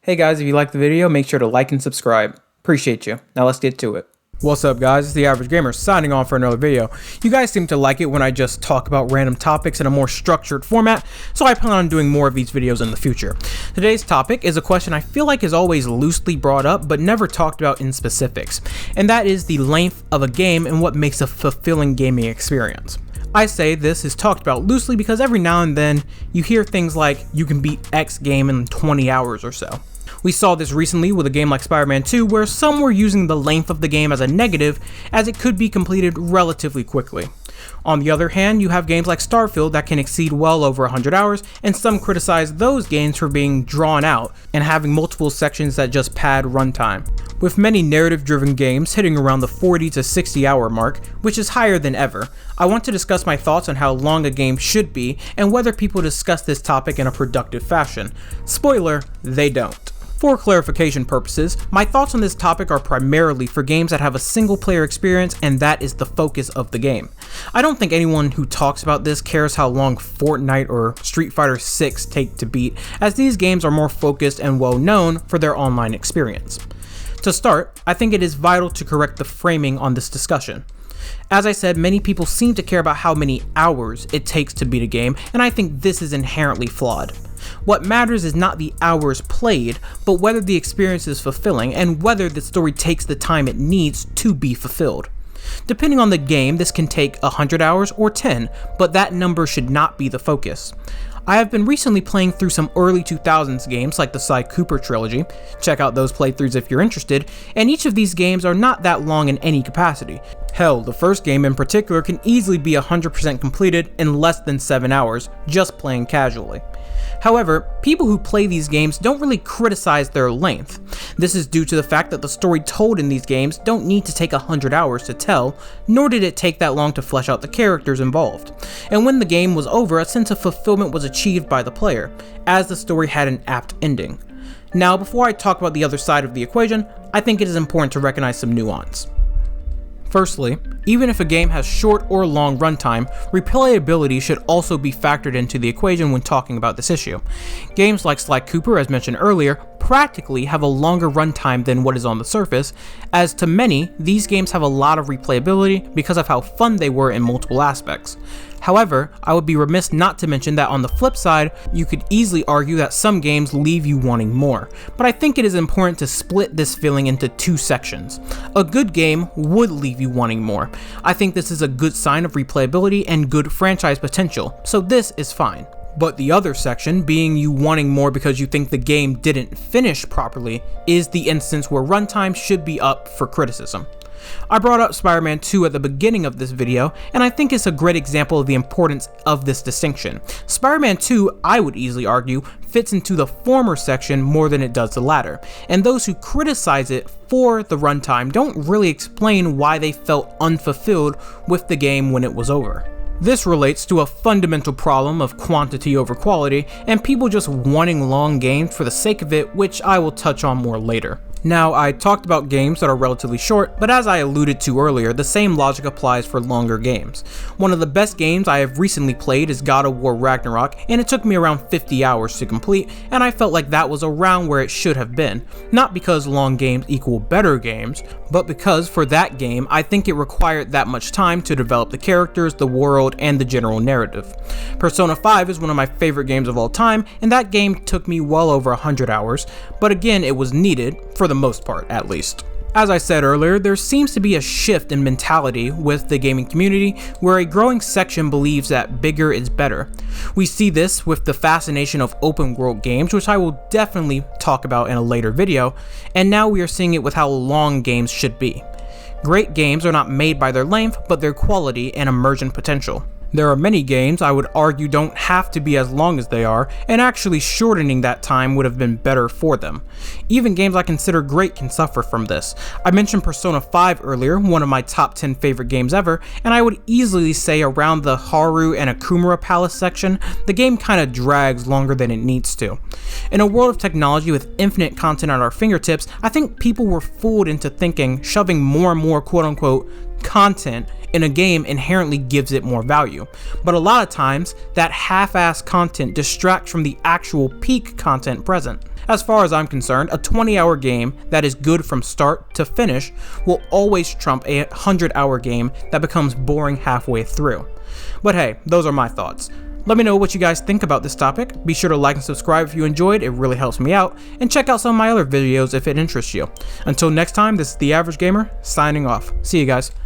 Hey guys, if you liked the video, make sure to like and subscribe. Appreciate you. Now let's get to it. What's up guys, it's Theaveragegamer signing on for another video. You guys seem to like it when I just talk about random topics in a more structured format, so I plan on doing more of these videos in the future. Today's topic is a question I feel like is always loosely brought up but never talked about in specifics, and that is the length of a game and what makes a fulfilling gaming experience. I say this is talked about loosely because every now and then you hear things like you can beat X game in 20 hours or so. We saw this recently with a game like Spider-Man 2 where some were using the length of the game as a negative as it could be completed relatively quickly. On the other hand, you have games like Starfield that can exceed well over 100 hours, and some criticize those games for being drawn out and having multiple sections that just pad runtime. With many narrative-driven games hitting around the 40 to 60 hour mark, which is higher than ever, I want to discuss my thoughts on how long a game should be and whether people discuss this topic in a productive fashion. Spoiler, they don't. For clarification purposes, my thoughts on this topic are primarily for games that have a single player experience and that is the focus of the game. I don't think anyone who talks about this cares how long Fortnite or Street Fighter 6 take to beat, as these games are more focused and well known for their online experience. To start, I think it is vital to correct the framing on this discussion. As I said, many people seem to care about how many hours it takes to beat a game, and I think this is inherently flawed. What matters is not the hours played, but whether the experience is fulfilling and whether the story takes the time it needs to be fulfilled. Depending on the game, this can take 100 hours or 10, but that number should not be the focus. I have been recently playing through some early 2000s games like the SC Cooper Trilogy, check out those playthroughs if you're interested, and each of these games are not that long in any capacity. Hell, the first game in particular can easily be 100% completed in less than 7 hours, just playing casually. However, people who play these games don't really criticize their length. This is due to the fact that the story told in these games don't need to take 100 hours to tell, nor did it take that long to flesh out the characters involved. And when the game was over, a sense of fulfillment was achieved by the player, as the story had an apt ending. Now, before I talk about the other side of the equation, I think it is important to recognize some nuance. Firstly, even if a game has short or long runtime, replayability should also be factored into the equation when talking about this issue. Games like SC Cooper, as mentioned earlier, practically have a longer runtime than what is on the surface, as to many, these games have a lot of replayability because of how fun they were in multiple aspects. However, I would be remiss not to mention that on the flip side, you could easily argue that some games leave you wanting more, but I think it is important to split this feeling into two sections. A good game would leave you wanting more. I think this is a good sign of replayability and good franchise potential, so this is fine. But the other section, being you wanting more because you think the game didn't finish properly, is the instance where runtime should be up for criticism. I brought up Spider-Man 2 at the beginning of this video, and I think it's a great example of the importance of this distinction. Spider-Man 2, I would easily argue, fits into the former section more than it does the latter, and those who criticize it for the runtime don't really explain why they felt unfulfilled with the game when it was over. This relates to a fundamental problem of quantity over quality, and people just wanting long games for the sake of it, which I will touch on more later. Now, I talked about games that are relatively short, but as I alluded to earlier, the same logic applies for longer games. One of the best games I have recently played is God of War Ragnarok, and it took me around 50 hours to complete, and I felt like that was around where it should have been. Not because long games equal better games, but because for that game, I think it required that much time to develop the characters, the world, and the general narrative. Persona 5 is one of my favorite games of all time, and that game took me well over 100 hours, but again, it was needed, for the most part at least. As I said earlier, there seems to be a shift in mentality with the gaming community where a growing section believes that bigger is better. We see this with the fascination of open world games, which I will definitely talk about in a later video, and now we are seeing it with how long games should be. Great games are not made by their length, but their quality and immersion potential. There are many games I would argue don't have to be as long as they are, and actually shortening that time would have been better for them. Even games I consider great can suffer from this. I mentioned Persona 5 earlier, one of my top 10 favorite games ever, and I would easily say around the Haru and Akumura Palace section, the game kinda drags longer than it needs to. In a world of technology with infinite content at our fingertips, I think people were fooled into thinking shoving more and more quote-unquote content in a game inherently gives it more value, but a lot of times that half-assed content distracts from the actual peak content present. As far as I'm concerned, a 20-hour game that is good from start to finish will always trump a 100-hour game that becomes boring halfway through. But hey, those are my thoughts. Let me know what you guys think about this topic. Be sure to like and subscribe if you enjoyed, it really helps me out, and check out some of my other videos if it interests you. Until next time, this is The Average Gamer, signing off. See you guys.